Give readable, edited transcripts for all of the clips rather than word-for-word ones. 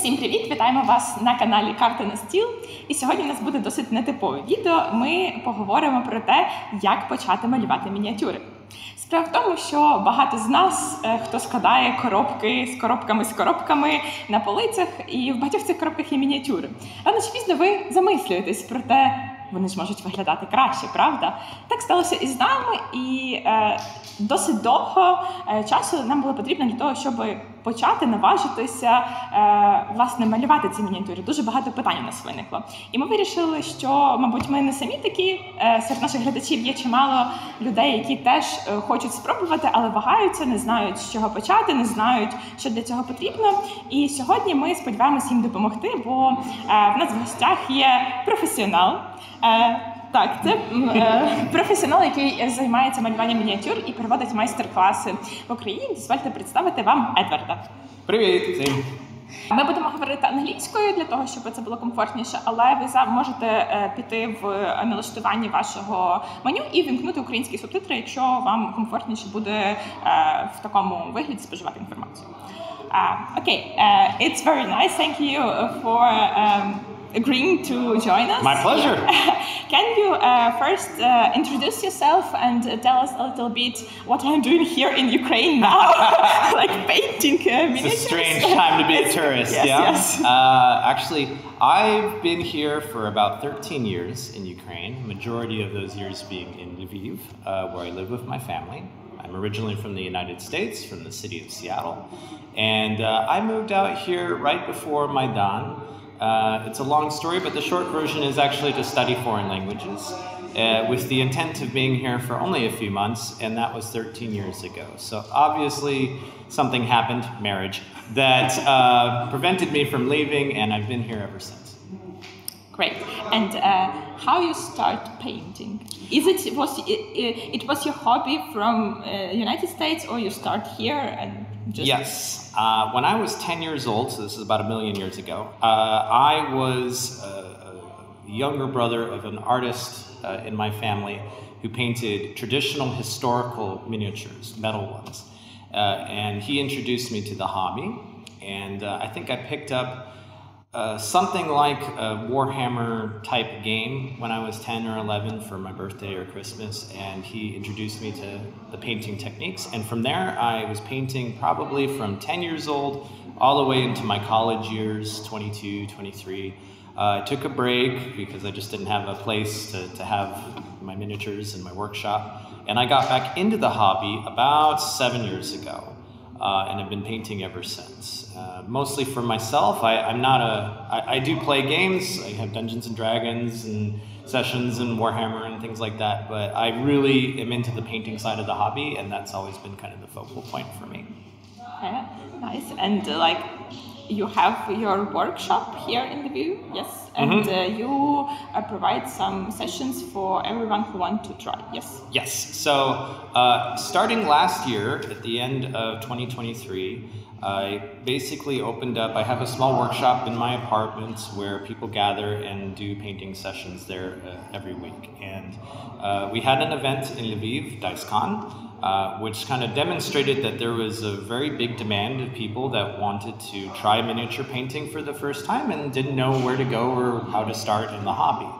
Усім привіт! Вітаємо вас на каналі Карти на стіл. І сьогодні у нас буде досить нетипове відео. Ми поговоримо про те, як почати малювати мініатюри. Справа в тому, що багато з нас, хто складає коробки з коробками на полицях, і в багатьох цих коробках є мініатюри. Рано чи пізно ви замислюєтесь про те, вони ж можуть виглядати краще, правда? Так сталося і з нами, і досить довго часу нам було потрібно для того, щоб почати наважитися, власне, малювати ці мініатюри. Дуже багато питань у нас виникло. І ми вирішили, що, мабуть, ми не самі такі. Серед наших глядачів є чимало людей, які теж хочуть спробувати, але вагаються, не знають, з чого почати, не знають, що для цього потрібно. І сьогодні ми сподіваємося їм допомогти, бо в нас в гостях є професіонал. Так, це професіонал, який займається малюванням мініатюр і проводить майстер-класи в Україні. Дозвольте представити вам Едварда. Привіт всім! Ми будемо говорити англійською для того, щоб це було комфортніше, але ви можете піти в налаштуванні вашого меню і вімкнути українські субтитри, якщо вам комфортніше буде в такому вигляді споживати інформацію. Okay, it's very nice. Thank you for agreeing to join us. My pleasure. Can you first introduce yourself and tell us a little bit what I'm doing here in Ukraine now, like painting miniatures? It's a strange time to be a tourist, yes, yeah? Yes. Actually, I've been here for about 13 years in Ukraine, majority of those years being in Lviv, where I live with my family. I'm originally from the United States, from the city of Seattle, and I moved out here right before Maidan. It's a long story, but the short version is actually to study foreign languages with the intent of being here for only a few months, and that was 13 years ago. So obviously something happened, marriage, that prevented me from leaving, and I've been here ever since. Great. And how you start painting? It was your hobby from United States, or you start here and just... Yes. When I was 10 years old, so this is about a million years ago, I was a younger brother of an artist in my family who painted traditional historical miniatures, metal ones. And he introduced me to the hobby. And I think I picked up something like a Warhammer type game when I was 10 or 11 for my birthday or Christmas, and he introduced me to the painting techniques. And from there, I was painting probably from 10 years old all the way into my college years, 22, 23. I took a break because I just didn't have a place to have my miniatures in my workshop. And I got back into the hobby about 7 years ago. And I've been painting ever since. Mostly for myself. I do play games. I have Dungeons and Dragons and sessions and Warhammer and things like that, but I really am into the painting side of the hobby, and that's always been kind of the focal point for me. Okay, nice. And you have your workshop here in Lviv, yes? And you provide some sessions for everyone who wants to try, yes? Yes. So starting last year, at the end of 2023, I basically opened up, I have a small workshop in my apartment where people gather and do painting sessions there every week. And we had an event in Lviv, DiceCon, which kind of demonstrated that there was a very big demand of people that wanted to try miniature painting for the first time and didn't know where to go or how to start in the hobby.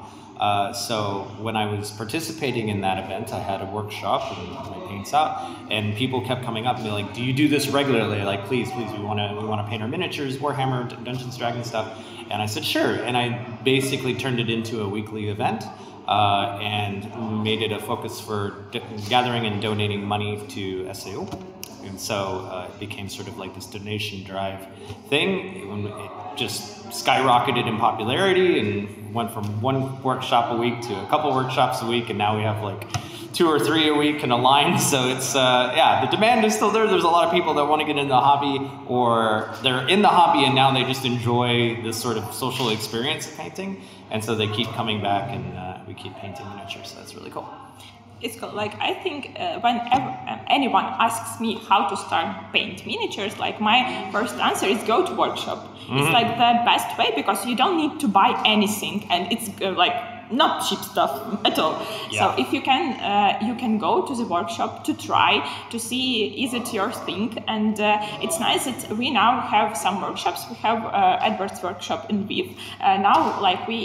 So when I was participating in that event, I had a workshop and my paints out, and people kept coming up and be like, "Do you do this regularly? Like, please, we want to paint our miniatures, Warhammer, Dungeons, Dragons stuff." And I said, "Sure." And I basically turned it into a weekly event and made it a focus for gathering and donating money to SAO. And so it became sort of like this donation drive thing. It just skyrocketed in popularity and went from one workshop a week to a couple workshops a week, and now we have like 2 or 3 a week in a line. So it's, the demand is still there. There's a lot of people that want to get into the hobby, or they're in the hobby and now they just enjoy this sort of social experience of painting. And so they keep coming back, and we keep painting miniatures. So that's really cool. It's cool. Like, I think whenever anyone asks me how to start paint miniatures, like my first answer is go to workshop. It's like the best way because you don't need to buy anything, and it's like not cheap stuff at all. Yeah. So if you can go to the workshop to try to see is it your thing, and it's nice that we now have some workshops. We have Edward's workshop in Lviv. Now, like we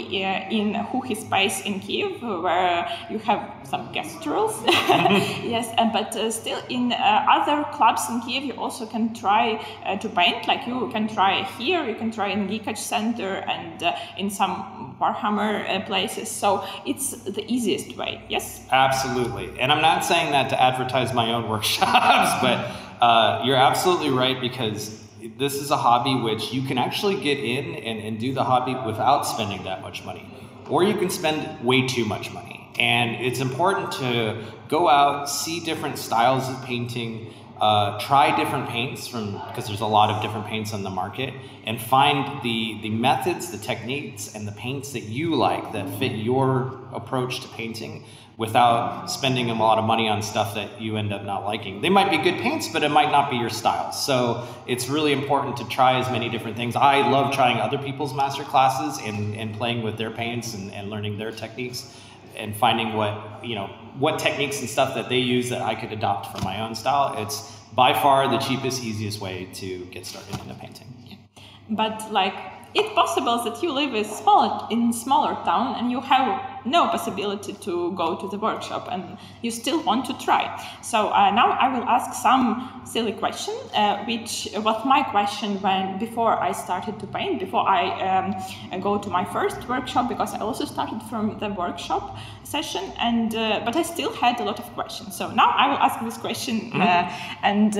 in Huhi space in Kiev, where you have some guest rules. Yes, but still in other clubs in Kiev, you also can try to paint. Like you can try here, you can try in Geekage Center and in some Warhammer places. So it's the easiest way. Yes. Absolutely, and I'm not saying that to advertise my own workshops, but you're absolutely right, because this is a hobby which you can actually get in and do the hobby without spending that much money, or you can spend way too much money. And it's important to go out, see different styles of painting, try different paints because there's a lot of different paints on the market, and find the methods, the techniques, and the paints that you like that fit your approach to painting without spending a lot of money on stuff that you end up not liking. They might be good paints, but it might not be your style. So it's really important to try as many different things. I love trying other people's master classes and playing with their paints and learning their techniques, and finding what techniques and stuff that they use that I could adopt for my own style. It's by far the cheapest, easiest way to get started into painting. But like, it's possible that you live in smaller town and you have no possibility to go to the workshop and you still want to try. So now I will ask some silly question, which was my question before I started to paint, before I go to my first workshop, because I also started from the workshop session, and but I still had a lot of questions. So now I will ask this question, and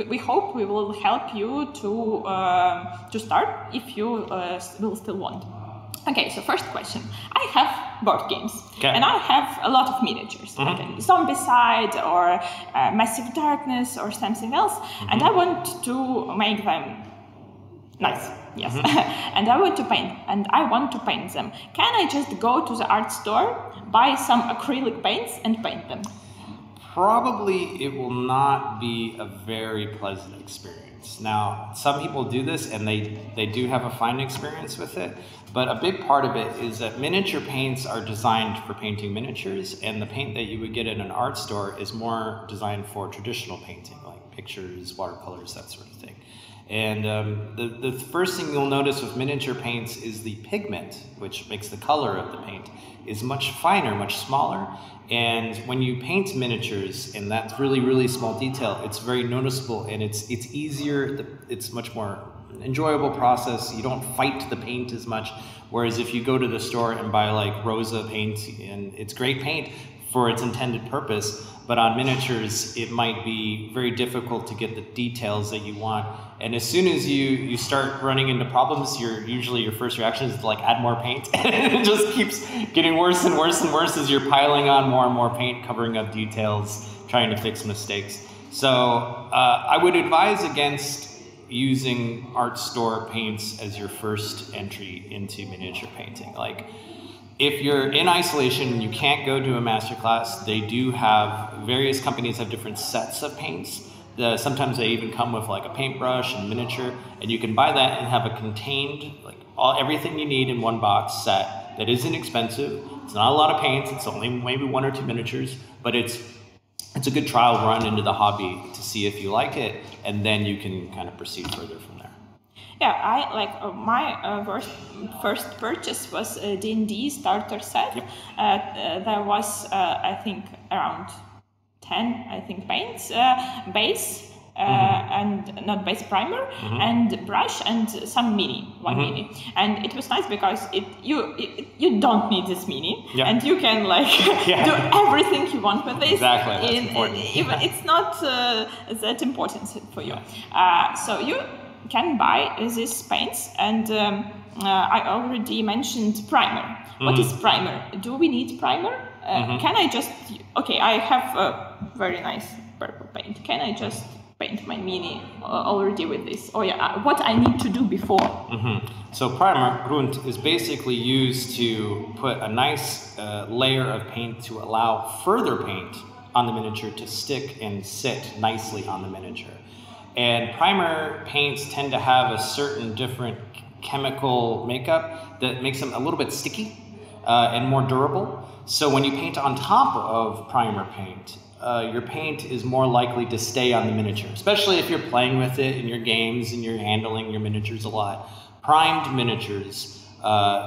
we hope we will help you to start if you will still want. Okay, so first question. I have board games, and I have a lot of miniatures, like Zombicide or Massive Darkness or something else, and I want to make them nice. Yes, and I want to paint them. Can I just go to the art store, buy some acrylic paints, and paint them? Probably it will not be a very pleasant experience. Now, some people do this and they do have a fine experience with it, but a big part of it is that miniature paints are designed for painting miniatures, and the paint that you would get in an art store is more designed for traditional painting, like pictures, watercolors, that sort of thing. And the first thing you'll notice with miniature paints is the pigment, which makes the color of the paint, is much finer, much smaller. And when you paint miniatures in that really, really small detail, it's very noticeable, and it's easier, it's much more enjoyable process. You don't fight the paint as much. Whereas if you go to the store and buy like Rosa paint, and it's great paint for its intended purpose, but on miniatures, it might be very difficult to get the details that you want. And as soon as you start running into problems, usually your first reaction is to like add more paint. And it just keeps getting worse and worse and worse as you're piling on more and more paint, covering up details, trying to fix mistakes. So I would advise against using art store paints as your first entry into miniature painting. Like, if you're in isolation and you can't go to a masterclass, they do have, various companies have different sets of paints. Sometimes they even come with like a paintbrush and miniature, and you can buy that and have a contained, like everything you need in one box set that isn't expensive. It's not a lot of paints, it's only maybe 1 or 2 miniatures, but it's a good trial run into the hobby to see if you like it, and then you can kind of proceed further from there. Yeah, I like my first purchase was a D&D starter set. Yep. There was I think around 10 paints, base and not base, primer and brush and some one mini, and it was nice because you don't need this mini, and you can like do everything you want with this. Exactly, that's important. Even it's not that important for you. So you can buy these paints, and I already mentioned primer. What is primer? Do we need primer? Can I just, I have a very nice purple paint. Can I just paint my mini already with this? What I need to do before? So primer, Grund, is basically used to put a nice layer of paint to allow further paint on the miniature to stick and sit nicely on the miniature. And primer paints tend to have a certain different chemical makeup that makes them a little bit sticky and more durable. So when you paint on top of primer paint, your paint is more likely to stay on the miniature, especially if you're playing with it in your games and you're handling your miniatures a lot. Primed miniatures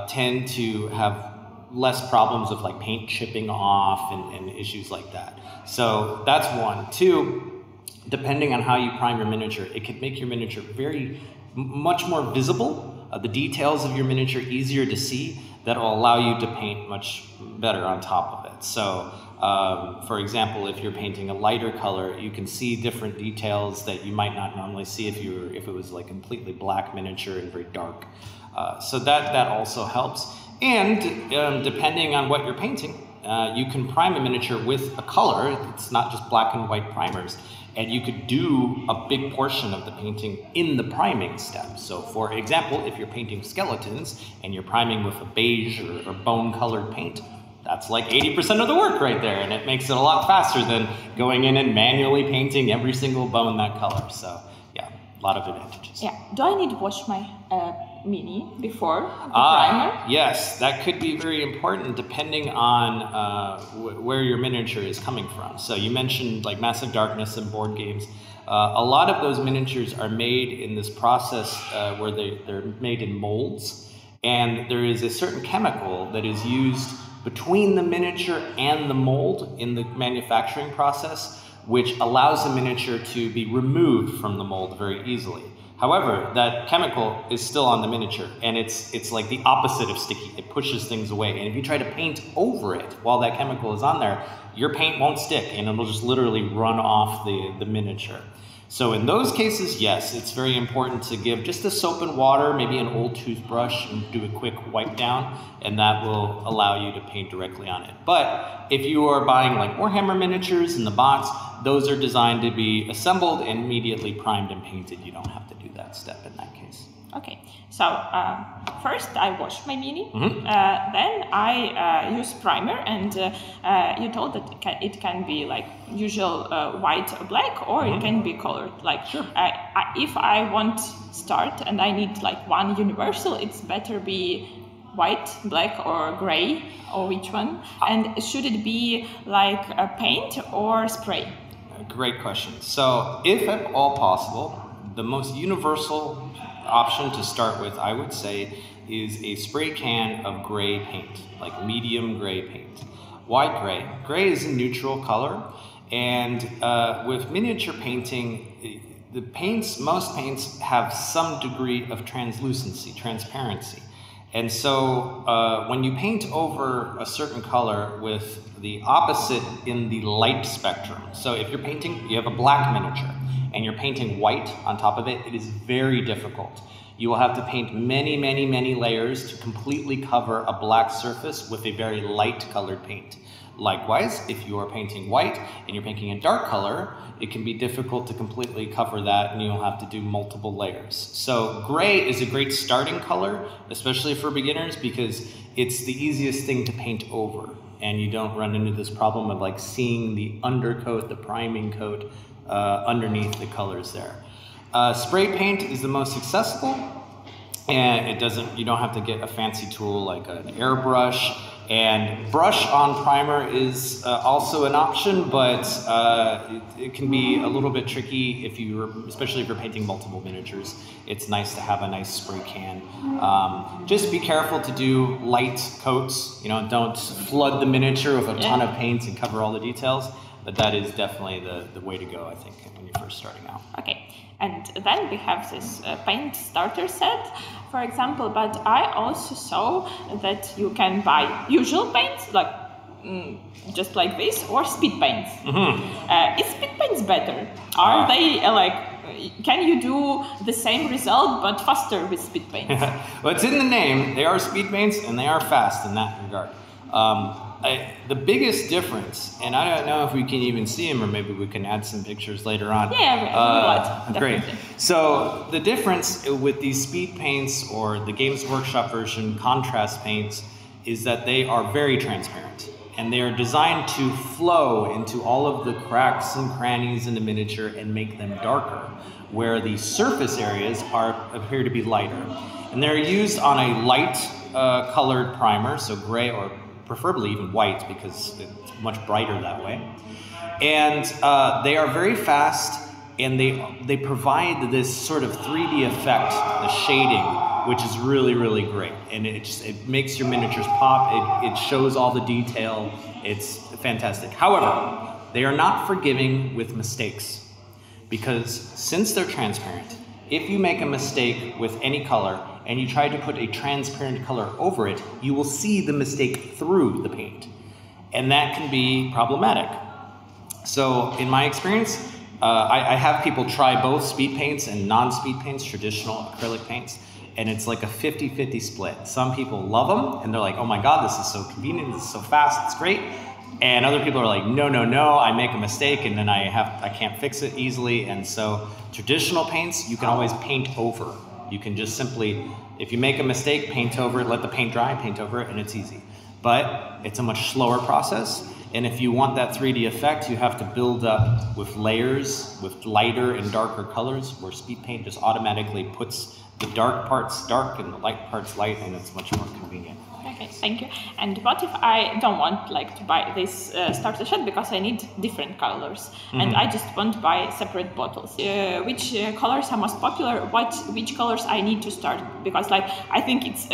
tend to have less problems of like paint chipping off and issues like that. So that's one. Two, depending on how you prime your miniature, it can make your miniature much more visible, the details of your miniature easier to see. That'll allow you to paint much better on top of it. So, for example, if you're painting a lighter color, you can see different details that you might not normally see if it was like completely black miniature and very dark. So that also helps. And depending on what you're painting, you can prime a miniature with a color. It's not just black and white primers. And you could do a big portion of the painting in the priming step. So for example, if you're painting skeletons and you're priming with a beige or bone-colored paint, that's like 80% of the work right there, and it makes it a lot faster than going in and manually painting every single bone that color. So yeah, a lot of advantages. Yeah. Do I need to wash my mini before the primer? Yes, that could be very important depending on where your miniature is coming from. So you mentioned like Massive Darkness and board games. A lot of those miniatures are made in this process where they're made in molds, and there is a certain chemical that is used between the miniature and the mold in the manufacturing process, which allows the miniature to be removed from the mold very easily. However, that chemical is still on the miniature, and it's like the opposite of sticky. It pushes things away, and if you try to paint over it while that chemical is on there, your paint won't stick, and it'll just literally run off the miniature. So in those cases, yes, it's very important to give just the soap and water, maybe an old toothbrush, and do a quick wipe down, and that will allow you to paint directly on it. But if you are buying like Warhammer miniatures in the box, those are designed to be assembled and immediately primed and painted. You don't have to do that step in that case. Okay, so first I wash my mini, then I use primer, and you told that it can be like usual white or black, or it can be colored. Like, sure. If I want start and I need like one universal, it's better be white, black, or gray, or which one? And should it be like a paint or spray? Great question. So if at all possible, the most universal option to start with, I would say, is a spray can of gray paint, like medium gray paint. Why gray? Gray is a neutral color, and with miniature painting, most paints have some degree of transparency. And so when you paint over a certain color with the opposite in the light spectrum, so if you're painting, you have a black miniature, and you're painting white on top of it, it is very difficult. You will have to paint many, many, many layers to completely cover a black surface with a very light colored paint. Likewise, if you are painting white and you're painting a dark color, it can be difficult to completely cover that, and you'll have to do multiple layers. So gray is a great starting color, especially for beginners, because it's the easiest thing to paint over, and you don't run into this problem of like seeing the undercoat, the priming coat, underneath the colors there. Spray paint is the most accessible, and you don't have to get a fancy tool like an airbrush, and brush on primer is also an option, but it can be a little bit tricky especially if you're painting multiple miniatures. It's nice to have a nice spray can. Just be careful to do light coats. Don't flood the miniature with a ton of paint and cover all the details. But that is definitely the way to go, I think, when you're first starting out. Okay, and then we have this paint starter set, for example, but I also saw that you can buy usual paints, like just like this, or speed paints. Is speed paints better? Are they can you do the same result but faster with speed paints? Well, it's in the name. They are speed paints, and they are fast in that regard. The biggest difference, and I don't know if we can even see them, or maybe we can add some pictures later on. Yeah, great. So the difference with these speed paints or the Games Workshop version contrast paints is that they are very transparent, and they are designed to flow into all of the cracks and crannies in the miniature and make them darker. where the surface areas appear to be lighter. And they're used on a light colored primer, so gray or preferably even white because it's much brighter that way. And they are very fast, and they provide this sort of 3D effect, the shading, which is really, really great. And it makes your miniatures pop, it shows all the detail, it's fantastic. However, they are not forgiving with mistakes, because since they're transparent, if you make a mistake with any color and you try to put a transparent color over it, you will see the mistake through the paint. And that can be problematic. So in my experience, I have people try both speed paints and non-speed paints, traditional acrylic paints, and it's like a 50-50 split. Some people love them, and they're like, oh my God, this is so convenient, this is so fast, it's great. And other people are like, no, no, no, I make a mistake, and then I can't fix it easily. And so traditional paints, you can always paint over. You can just simply, if you make a mistake, paint over it, let the paint dry, paint over it, and it's easy. But it's a much slower process. And if you want that 3D effect, you have to build up with layers, with lighter and darker colors, where speed paint just automatically puts the dark parts dark and the light parts light, and it's much more convenient. Okay, thank you. And what if I don't want to buy this starter set because I need different colors, and I just want to buy separate bottles? Which colors are most popular? Which colors I need to start? Because I think it's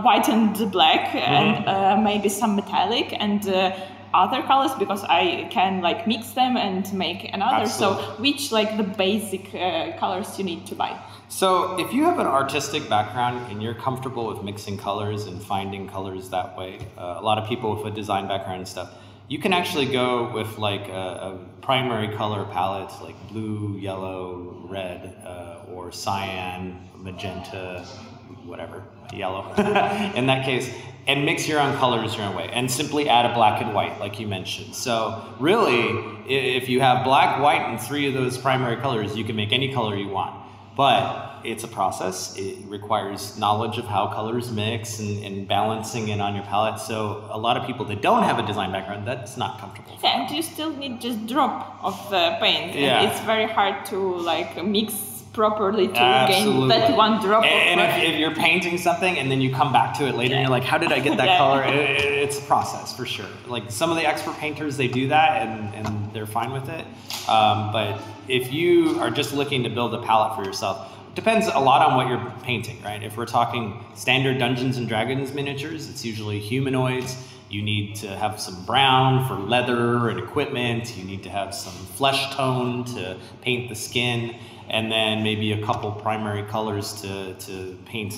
white and black, and maybe some metallic and other colors, because I can mix them and make another. Absolutely. So which the basic colors you need to buy? So if you have an artistic background and you're comfortable with mixing colors and finding colors that way, a lot of people with a design background and stuff, you can actually go with a primary color palette like blue, yellow, red, or cyan, magenta, whatever, yellow in that case, and mix your own colors your own way, and simply add a black and white like you mentioned. So really, if you have black, white, and 3 of those primary colors, you can make any color you want. But it's a process. It requires knowledge of how colors mix and balancing it on your palette. So a lot of people that don't have a design background, that's not comfortable. Yeah, and you still need just drop of paint. Yeah. And it's very hard to mix properly to Absolutely. gain that one drop. And if you're painting something and then you come back to it later and you're like, how did I get that color? It's a process for sure. Some of the expert painters, they do that and they're fine with it. But if you are just looking to build a palette for yourself, it depends a lot on what you're painting, right? If we're talking standard Dungeons and Dragons miniatures, it's usually humanoids. You need to have some brown for leather and equipment. You need to have some flesh tone to paint the skin, and then maybe a couple primary colors to paint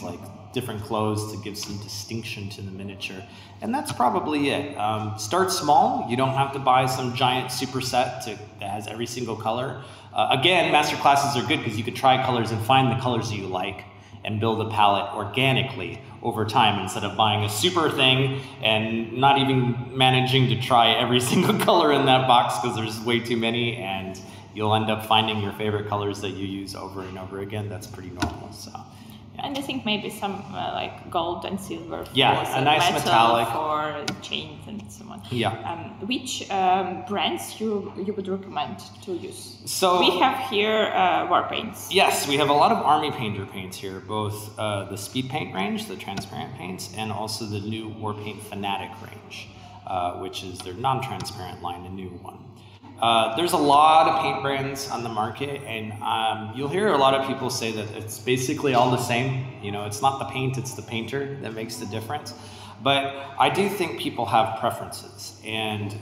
different clothes to give some distinction to the miniature. And that's probably it. Start small. You don't have to buy some giant super set that has every single color. Again, master classes are good because you could try colors and find the colors that you like and build a palette organically over time instead of buying a super thing and not even managing to try every single color in that box because there's way too many, and you'll end up finding your favorite colors that you use over and over again. That's pretty normal. So. And I think maybe some gold and silver for a nice metallic for chains and so on. Yeah. Which brands you would recommend to use? So we have here war paints. Yes, we have a lot of army painter paints here, both the speed paint range, the transparent paints, and also the new war paint fanatic range, which is their non-transparent line, a new one. There's a lot of paint brands on the market, and you'll hear a lot of people say that it's basically all the same. It's not the paint, it's the painter that makes the difference. But I do think people have preferences, and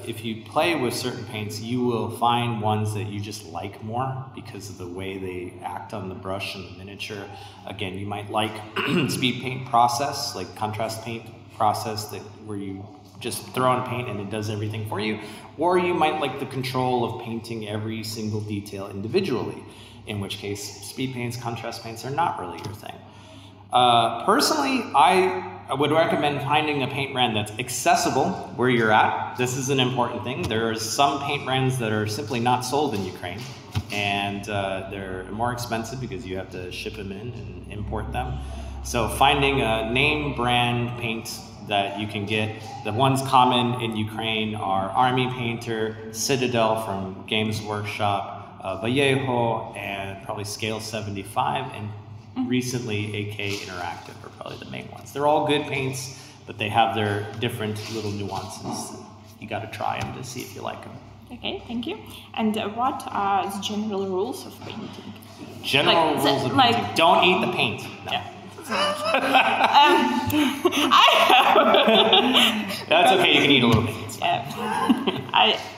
if you play with certain paints, you will find ones that you just like more because of the way they act on the brush and the miniature. Again, you might like speed paint process, like contrast paint process where you just throw on paint and it does everything for you. Or you might like the control of painting every single detail individually, in which case speed paints, contrast paints are not really your thing. Personally, I would recommend finding a paint brand that's accessible where you're at. This is an important thing. There are some paint brands that are simply not sold in Ukraine, and they're more expensive because you have to ship them in and import them. So finding a name brand paint that you can get. The ones common in Ukraine are Army Painter, Citadel from Games Workshop, Vallejo, and probably Scale 75, and recently AK Interactive are probably the main ones. They're all good paints, but they have their different little nuances. You got to try them to see if you like them. Okay, thank you. And what are the general rules of painting? General rules of painting. Don't eat the paint. No. Yeah. That's okay, you can eat a little bit.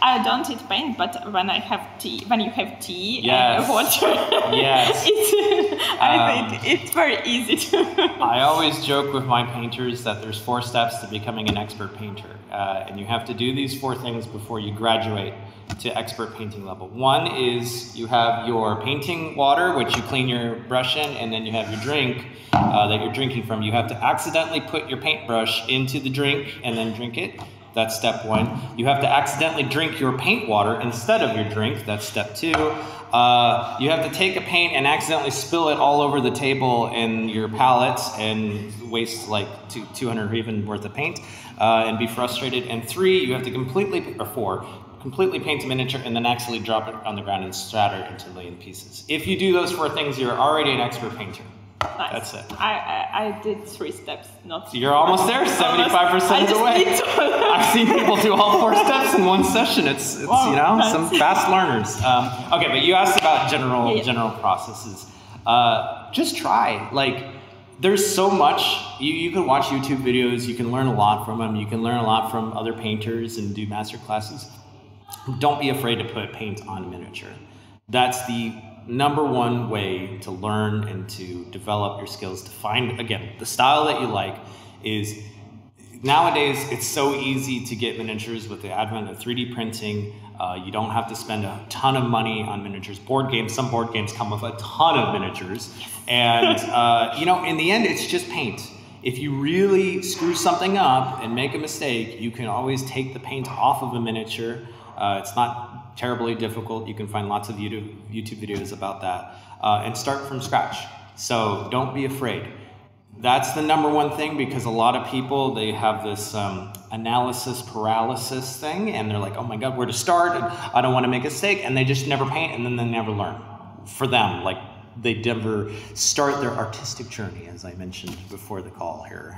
I don't eat paint, but when you have tea Yes. and water, Yes. I think it's very easy to. I always joke with my painters that there's 4 steps to becoming an expert painter. And you have to do these 4 things before you graduate to expert painting level. 1 is you have your painting water, which you clean your brush in, and then you have your drink that you're drinking from. You have to accidentally put your paintbrush into the drink and then drink it. That's step 1. You have to accidentally drink your paint water instead of your drink. That's step 2. You have to take a paint and accidentally spill it all over the table and your palette and waste like 200 or even worth of paint and be frustrated. And 3, you have to completely, or 4, completely paint a miniature and then actually drop it on the ground and shatter it into a million pieces. If you do those 4 things, you're already an expert painter. Nice. That's it. I did 3 steps, not. You're almost there, 75% of the way. I've seen people do all 4 steps in one session. It's wow, you know, some fast learners. Okay, but you asked about general processes. Just try. Like, there's so much. You can watch YouTube videos. You can learn a lot from them. You can learn a lot from other painters and do master classes. Don't be afraid to put paint on a miniature. That's the number 1 way to learn and to develop your skills, to find, again, the style that you like. Is nowadays it's so easy to get miniatures with the advent of 3D printing. You don't have to spend a ton of money on miniatures. Some board games come with a ton of miniatures. And, you know, in the end, it's just paint. If you really screw something up and make a mistake, you can always take the paint off of a miniature. It's not terribly difficult. You can find lots of YouTube videos about that and start from scratch. So don't be afraid. That's the number 1 thing, because a lot of people, they have this analysis paralysis thing, and they're like, oh my God, where to start? And I don't want to make a mistake, and they just never paint, and then they never learn. For them, like, they never start their artistic journey, as I mentioned before the call here.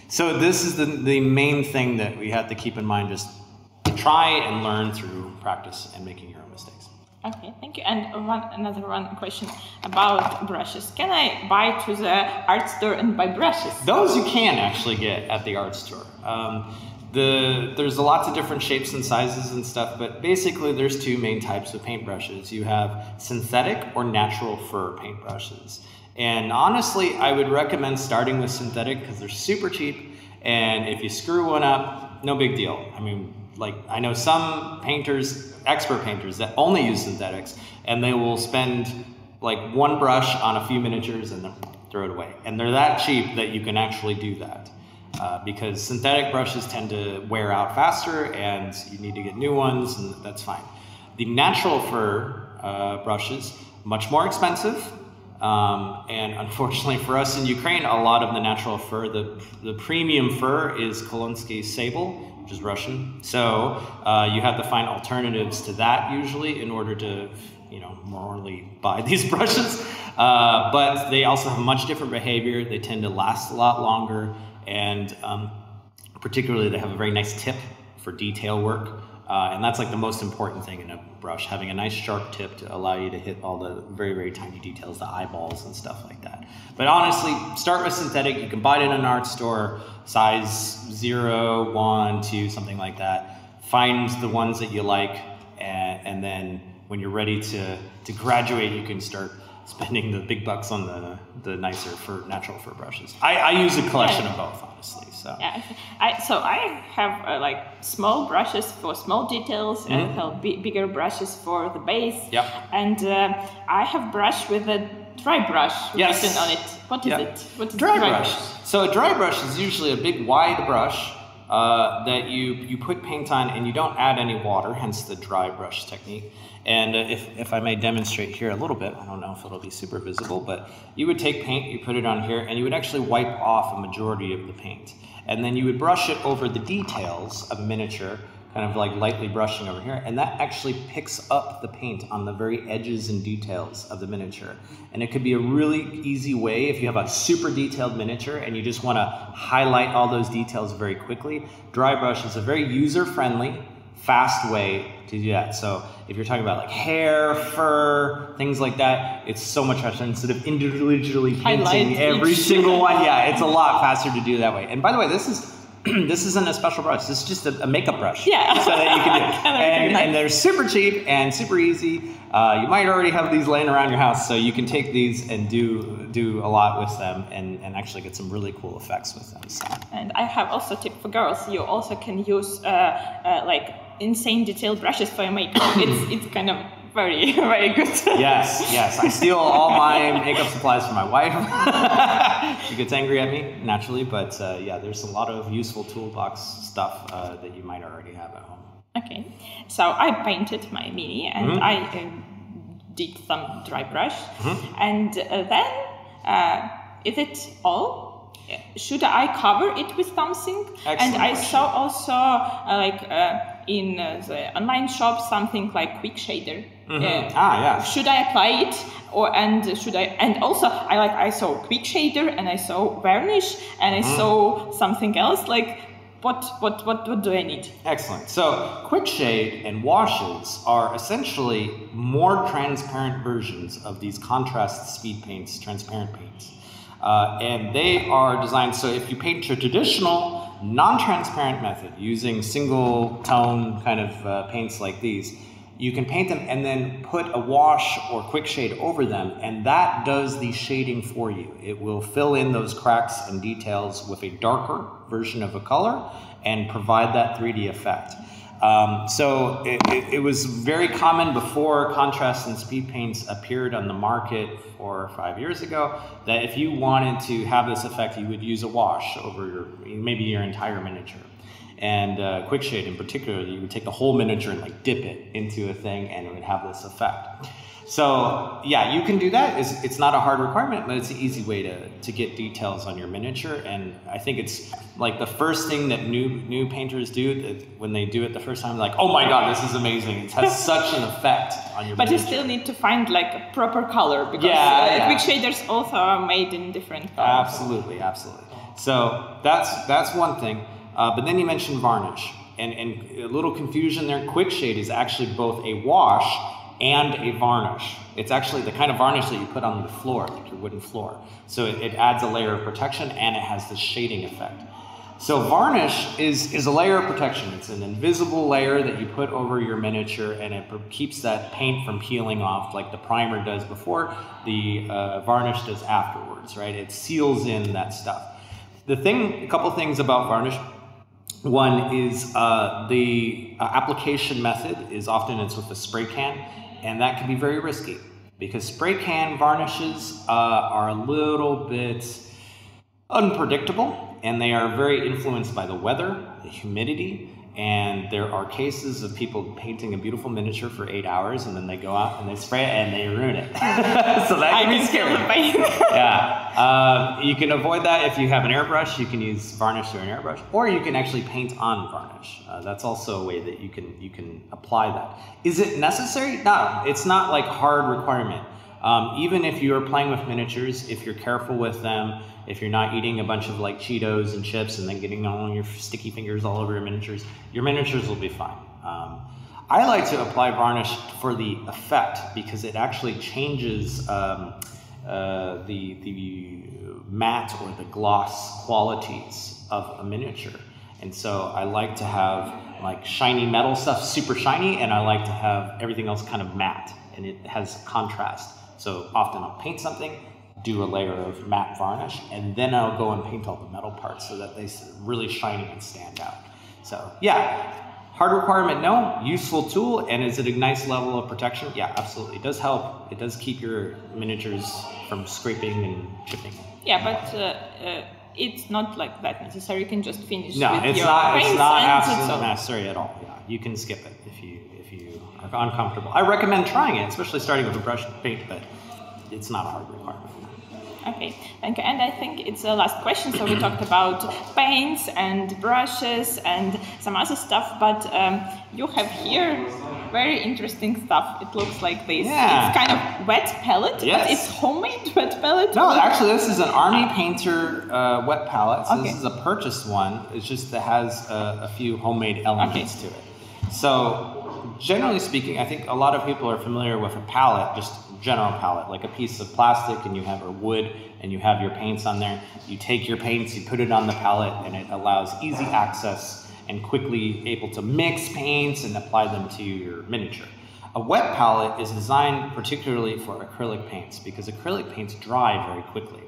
So this is the main thing that we have to keep in mind. Just try and learn through practice and making your own mistakes. Okay, thank you. And another question about brushes. Can I buy to the art store and buy brushes? Those you can actually get at the art store. There's lots of different shapes and sizes and stuff, but basically there's 2 main types of paintbrushes. You have synthetic or natural fur paintbrushes. And honestly, I would recommend starting with synthetic because they're super cheap, and if you screw one up, no big deal. I mean, like, I know some painters, expert painters, that only use synthetics, and they will spend like 1 brush on a few miniatures and then throw it away. And they're that cheap that you can actually do that. Because synthetic brushes tend to wear out faster and you need to get new ones, and that's fine. The natural fur brushes, much more expensive. And unfortunately for us in Ukraine, a lot of the natural fur, the premium fur is Kolonsky sable, which is Russian. So you have to find alternatives to that usually in order to, you know, morally buy these brushes. But they also have much different behavior. They tend to last a lot longer. And particularly they have a very nice tip for detail work. And that's like the most important thing in a brush, having a nice sharp tip to allow you to hit all the very, very tiny details, the eyeballs and stuff like that. But honestly, start with synthetic. You can buy it in an art store, size 0, 1, 2, something like that. Find the ones that you like, and then when you're ready to graduate, you can start spending the big bucks on the nicer natural fur brushes. I use a collection of both, honestly. So yeah, I have like small brushes for small details and have bigger brushes for the base. Yep. And I have brush with a dry brush written on it. What is it? What is dry brush? So a dry brush is usually a big wide brush that you put paint on and you don't add any water, hence the dry brush technique. And if I may demonstrate here a little bit, I don't know if it'll be super visible, but you would take paint, you put it on here, and you would actually wipe off a majority of the paint. And then you would brush it over the details of a miniature, kind of like lightly brushing over here, and that actually picks up the paint on the very edges and details of the miniature. And it could be a really easy way if you have a super detailed miniature and you just want to highlight all those details very quickly. Dry brush is a very user-friendly, fast way to do that. So if you're talking about like hair, fur, things like that, it's so much faster instead of individually painting every single one. Yeah, it's a lot faster to do that way. And by the way, this isn't a special brush. This is just a makeup brush. Yeah. So that you can do. And they're super cheap and super easy. You might already have these laying around your house, so you can take these and do a lot with them and actually get some really cool effects with them. So. And I have also a tip for girls. You also can use like insane detailed brushes for your makeup. It's kind of very, very good. Yes. I steal all my makeup supplies from my wife. She gets angry at me, naturally, but yeah, there's a lot of useful toolbox stuff that you might already have at home. Okay, so I painted my mini and I did some dry brush. And then, is it all? Should I cover it with something? Excellent and I question. saw also in the online shop something like quick shader. Yeah. Should I apply it, and also I saw quick shader and I saw varnish and I saw something else. Like what do I need? Excellent. So quick shade and washes are essentially more transparent versions of these contrast speed paints, transparent paints. And they are designed so if you paint a traditional non-transparent method using single tone kind of paints like these, you can paint them and then put a wash or quick shade over them, and that does the shading for you. It will fill in those cracks and details with a darker version of a color and provide that 3D effect. So it was very common before contrast and speed paints appeared on the market 4 or 5 years ago, that if you wanted to have this effect, you would use a wash over maybe your entire miniature. And quick shade in particular, you would take the whole miniature and like dip it into a thing and it would have this effect. So yeah, you can do that. It's not a hard requirement, but it's an easy way to get details on your miniature. And I think it's like the first thing that new painters do when they do it the first time, like, oh my God, this is amazing. It has such an effect on your miniature. But you still need to find like a proper color because quick shaders also are made in different colors. Absolutely. So that's one thing. But then you mentioned varnish, and a little confusion there. Quick shade is actually both a wash and a varnish. It's actually the kind of varnish that you put on the floor, like your wooden floor. So it adds a layer of protection and it has this shading effect. So varnish is a layer of protection. It's an invisible layer that you put over your miniature and it keeps that paint from peeling off like the primer does before, the varnish does afterwards, right? It seals in that stuff. A couple things about varnish. One is the application method is often it's with a spray can, and that can be very risky because spray can varnishes are a little bit unpredictable and they are very influenced by the weather, the humidity, and there are cases of people painting a beautiful miniature for 8 hours and then they go out and they spray it and they ruin it. So that can be scary. Yeah. You can avoid that if you have an airbrush. You can use varnish through an airbrush, or you can actually paint on varnish. That's also a way that you can apply that. Is it necessary? No, it's not like hard requirement. Even if you're playing with miniatures, if you're careful with them, if you're not eating a bunch of like Cheetos and chips and then getting all your sticky fingers all over your miniatures will be fine. I like to apply varnish for the effect because it actually changes the matte or the gloss qualities of a miniature. And so I like to have like shiny metal stuff, super shiny, and I like to have everything else kind of matte and it has contrast. So often I'll paint something, do a layer of matte varnish, and then I'll go and paint all the metal parts so that they really shiny and stand out. So yeah, hard requirement, no. Useful tool, and is it a nice level of protection? Yeah, absolutely. It does help. It does keep your miniatures from scraping and chipping. Yeah, but it's not like that necessary. You can just finish with it's your paints. It's not absolutely necessary at all. Yeah, you can skip it if you are uncomfortable. I recommend trying it, especially starting with a brush paint, but it's not a hard requirement. Okay, thank you. And I think it's the last question. So we talked about paints and brushes and some other stuff, but you have here very interesting stuff. It looks like this. Yeah. It's kind of wet palette, Yes. but it's homemade wet palette. No, actually, this is an Army Painter wet palette. So Okay. this is a purchased one. It's just that has a few homemade elements to it. So generally speaking, I think a lot of people are familiar with a palette, just general palette, like a piece of plastic and you have a wood and you have your paints on there. You take your paints, you put it on the palette, and it allows easy access and quickly able to mix paints and apply them to your miniature. A wet palette is designed particularly for acrylic paints because acrylic paints dry very quickly.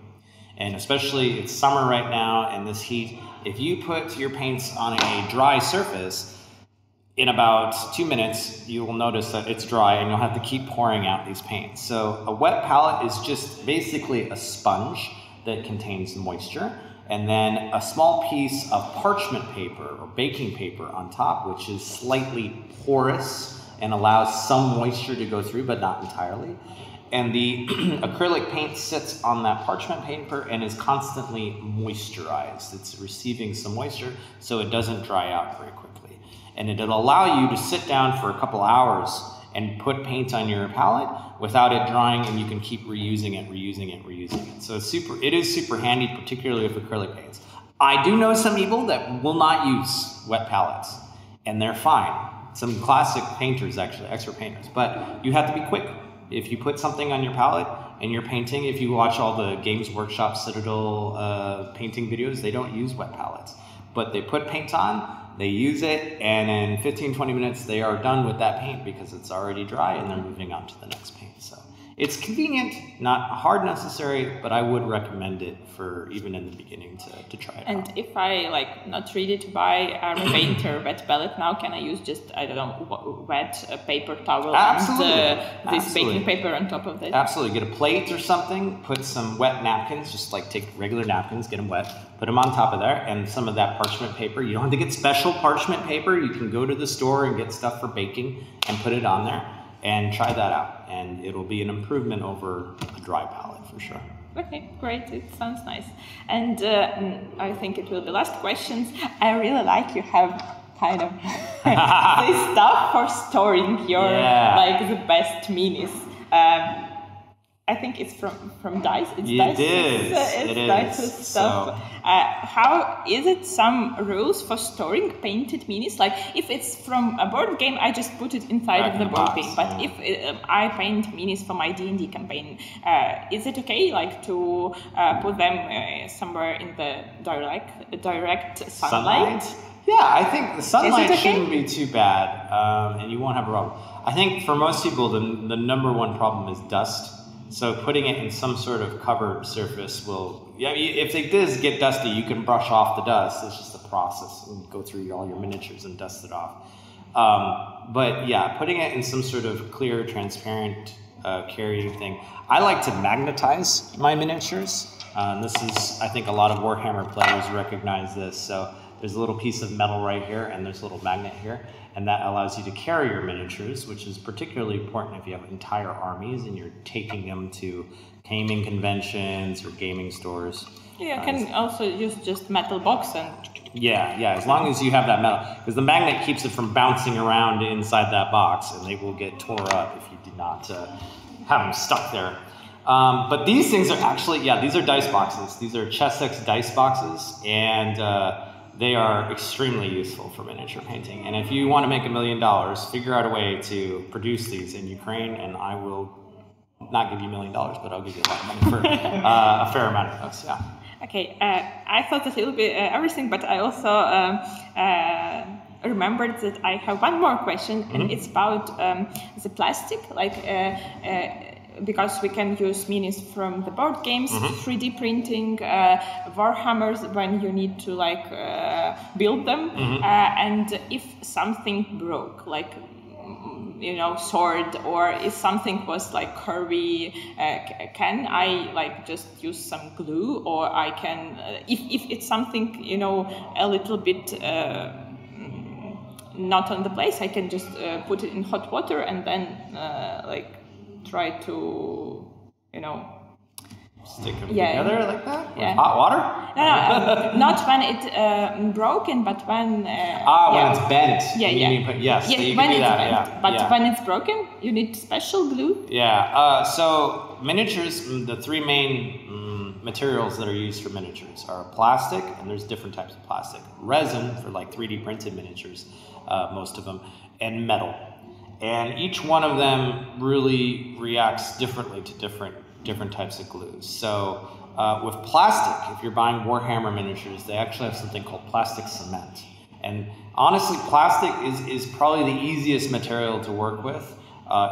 And especially it's summer right now and this heat, if you put your paints on a dry surface, in about 2 minutes, you will notice that it's dry and you'll have to keep pouring out these paints. So a wet palette is just basically a sponge that contains moisture and then a small piece of parchment paper or baking paper on top, which is slightly porous and allows some moisture to go through, but not entirely. And the acrylic paint sits on that parchment paper and is constantly moisturized. It's receiving some moisture so it doesn't dry out very quickly. And it'll allow you to sit down for a couple hours and put paint on your palette without it drying, and you can keep reusing it. So it is super handy, particularly with acrylic paints. I do know some people that will not use wet palettes, and they're fine. Some classic painters, actually, expert painters, but you have to be quick. If you put something on your palette and you're painting, if you watch all the Games Workshop Citadel painting videos, they don't use wet palettes, but they put paint on, they use it, and in 15-20 minutes they are done with that paint because it's already dry and they're moving on to the next paint. So it's convenient, not hard necessary, but I would recommend it for even in the beginning to try it And out. if I not ready to buy a Painter wet palette now, can I use just, I don't know, wet paper towel Absolutely. and this Absolutely. baking paper on top of that? Absolutely. Get a plate or something, put some wet napkins, just like take regular napkins, get them wet, put them on top of there, and some of that parchment paper. You don't have to get special parchment paper. You can go to the store and get stuff for baking and put it on there and try that out. And it'll be an improvement over a dry palette for sure. Okay, great. It sounds nice. And I think it will be last questions. I really like you have kind of this stuff for storing your like the best minis. I think it's from dice. It's It dice. is. It's It dice is. stuff. So- how is it? Some rules for storing painted minis? Like if it's from a board game, I just put it inside Back of the in the board box, game. But yeah. if I paint minis for my D&D campaign, is it okay, like to put them somewhere in the direct sunlight? Yeah, I think the sunlight okay? shouldn't be too bad, and you won't have a problem. I think for most people, the number one problem is dust. So putting it in some sort of covered surface will, if it does get dusty, you can brush off the dust. It's just a process and go through all your miniatures and dust it off. But yeah, putting it in some sort of clear, transparent carrying thing. I like to magnetize my miniatures. This is, I think a lot of Warhammer players recognize this. So there's a little piece of metal right here and there's a little magnet here. And that allows you to carry your miniatures, which is particularly important if you have entire armies and you're taking them to gaming conventions or gaming stores. Yeah, you can also use just metal box and... Yeah, as long as you have that metal. Because the magnet keeps it from bouncing around inside that box and they will get tore up if you do not have them stuck there. But these things are actually, these are dice boxes. These are Chessex dice boxes, and they are extremely useful for miniature painting. And if you want to make $1 million, figure out a way to produce these in Ukraine, and I will not give you $1 million, but I'll give you a lot of money for a fair amount of those. Yeah. Okay, I thought that it will be everything, but I also remembered that I have one more question, and it's about the plastic, because we can use minis from the board games, 3D printing, Warhammers when you need to build them, and if something broke, sword, or if something was curvy, can I just use some glue, or I can, if it's something, a little bit not on the place, I can just put it in hot water and then try to, stick them together like that with hot water? No, not when it's broken, but when when it's bent. Yeah, you yeah. Need to put, yes, yeah, so you when can do it's that. bent. Yeah, But yeah. when it's broken, you need special glue. Yeah. So miniatures, the three main materials that are used for miniatures are plastic, and there's different types of plastic. Resin for like 3D printed miniatures, most of them, and metal. And each one of them really reacts differently to different types of glues. So with plastic, if you're buying Warhammer miniatures, they actually have something called plastic cement. And honestly, plastic is probably the easiest material to work with.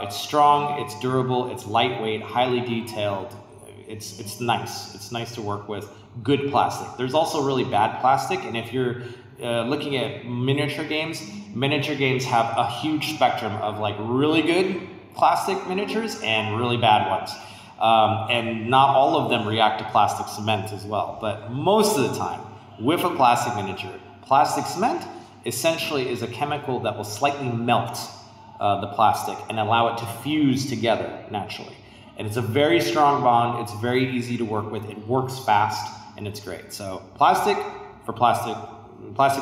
It's strong, it's durable, it's lightweight, highly detailed. It's nice. It's nice to work with. Good plastic. There's also really bad plastic, and if you're looking at miniature games have a huge spectrum of like really good plastic miniatures and really bad ones. And not all of them react to plastic cement as well. But most of the time, with a plastic miniature, plastic cement essentially is a chemical that will slightly melt the plastic and allow it to fuse together naturally. And it's a very strong bond. It's very easy to work with. It works fast, and it's great. So plastic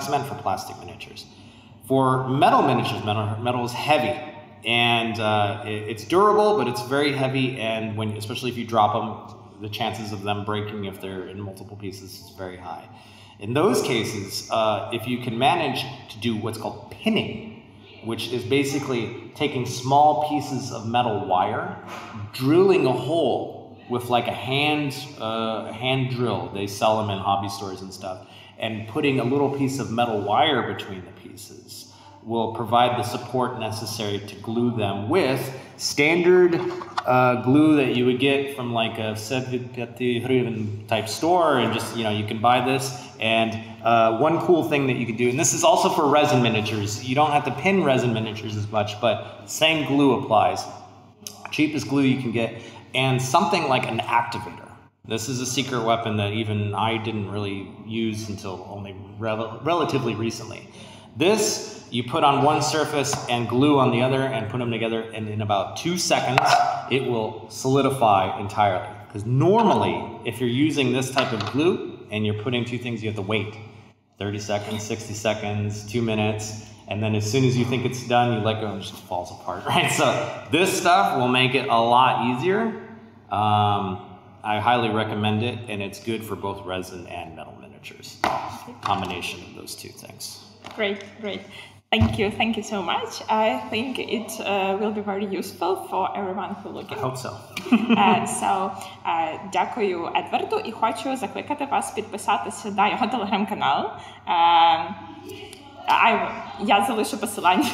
cement for plastic miniatures. For metal miniatures, metal is heavy. And it's durable, but it's very heavy, and especially if you drop them, the chances of them breaking if they're in multiple pieces is very high. In those cases, if you can manage to do what's called pinning, which is basically taking small pieces of metal wire, drilling a hole with like a hand drill, they sell them in hobby stores and stuff, and putting a little piece of metal wire between the pieces will provide the support necessary to glue them with standard glue that you would get from like a 75 type store, and just, you can buy this. And one cool thing that you can do, and this is also for resin miniatures, you don't have to pin resin miniatures as much, but same glue applies. Cheapest glue you can get, and something like an activator. This is a secret weapon that even I didn't really use until only relatively recently. This you put on one surface and glue on the other and put them together, and in about 2 seconds, it will solidify entirely. Because normally, if you're using this type of glue and you're putting two things, you have to wait 30 seconds, 60 seconds, 2 minutes, and then as soon as you think it's done, you let go and it just falls apart, right? So this stuff will make it a lot easier. I highly recommend it, and it's good for both resin and metal miniatures. Combination of those two things. Great. Thank you so much. I think it will be very useful for everyone who looking. I hope so. Дякую Едварду, і хочу закликати вас підписатися на його телеграм-канал. Я залишу посилання.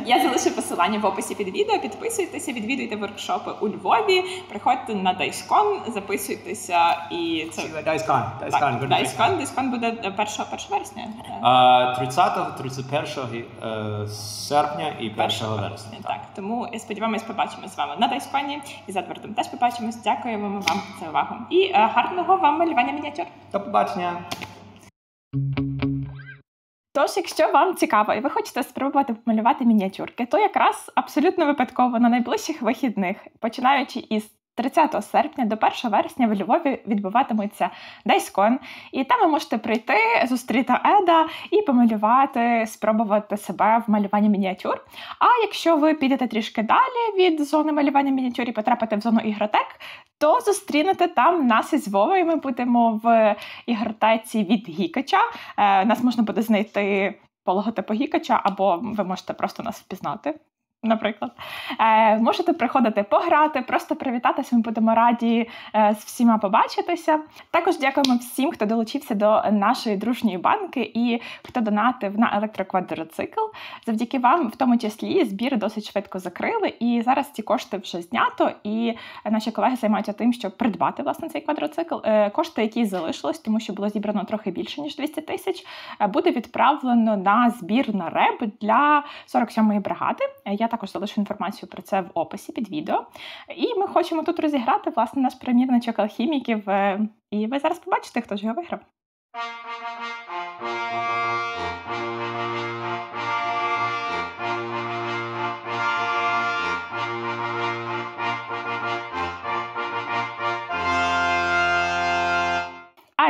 Я залишу посилання в описі під відео. Підписуйтеся, відвідуйте воркшопи у Львові, приходьте на Дайскон, записуйтеся і це Дайскон буде 1 вересня. 31 серпня і 1 вересня. Так, тому сподіваємось, побачимось з вами на Дайсконі, і з Едвардом теж побачимось. Дякуємо вам за увагу. І гарного вам малювання мініатюр. До побачення. Тож, якщо вам цікаво і ви хочете спробувати малювати мініатюрки, то якраз абсолютно випадково на найближчих вихідних, починаючи із 30 серпня до 1 вересня в Львові відбуватиметься Дайскон. І там ви можете прийти, зустріти Еда і помалювати, спробувати себе в малюванні мініатюр. А якщо ви підете трішки далі від зони малювання мініатюр і потрапите в зону ігротек, то зустрінете там нас із Вовою. Ми будемо в ігротеці від Гікача. Нас можна буде знайти по логотипу Гікача, або ви можете просто нас впізнати. Наприклад, можете приходити пограти, просто привітатися, ми будемо раді з всіма побачитися. Також дякуємо всім, хто долучився до нашої дружньої банки і хто донатив на електроквадроцикл. Завдяки вам, в тому числі, збір досить швидко закрили, і зараз ці кошти вже знято, і наші колеги займаються тим, щоб придбати, власне, цей квадроцикл. Кошти, які залишились, тому що було зібрано трохи більше, ніж 200 тисяч, буде відправлено на збір на РЕБ для 47-ї бригади. Я також залишу інформацію про це в описі під відео. І ми хочемо тут розіграти, власне, наш примірничок алхіміків. І ви зараз побачите, хто ж його виграв.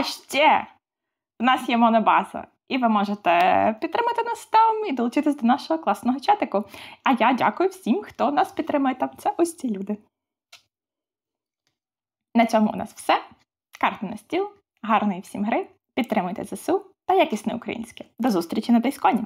А ще в нас є монобаза, і ви можете підтримати нас там і долучитись до нашого класного чатику. А я дякую всім, хто нас підтримує там. Це ось ці люди. На цьому у нас все. Карти на стіл. Гарної всім гри. Підтримуйте ЗСУ та якісне українське. До зустрічі на Тайсконі!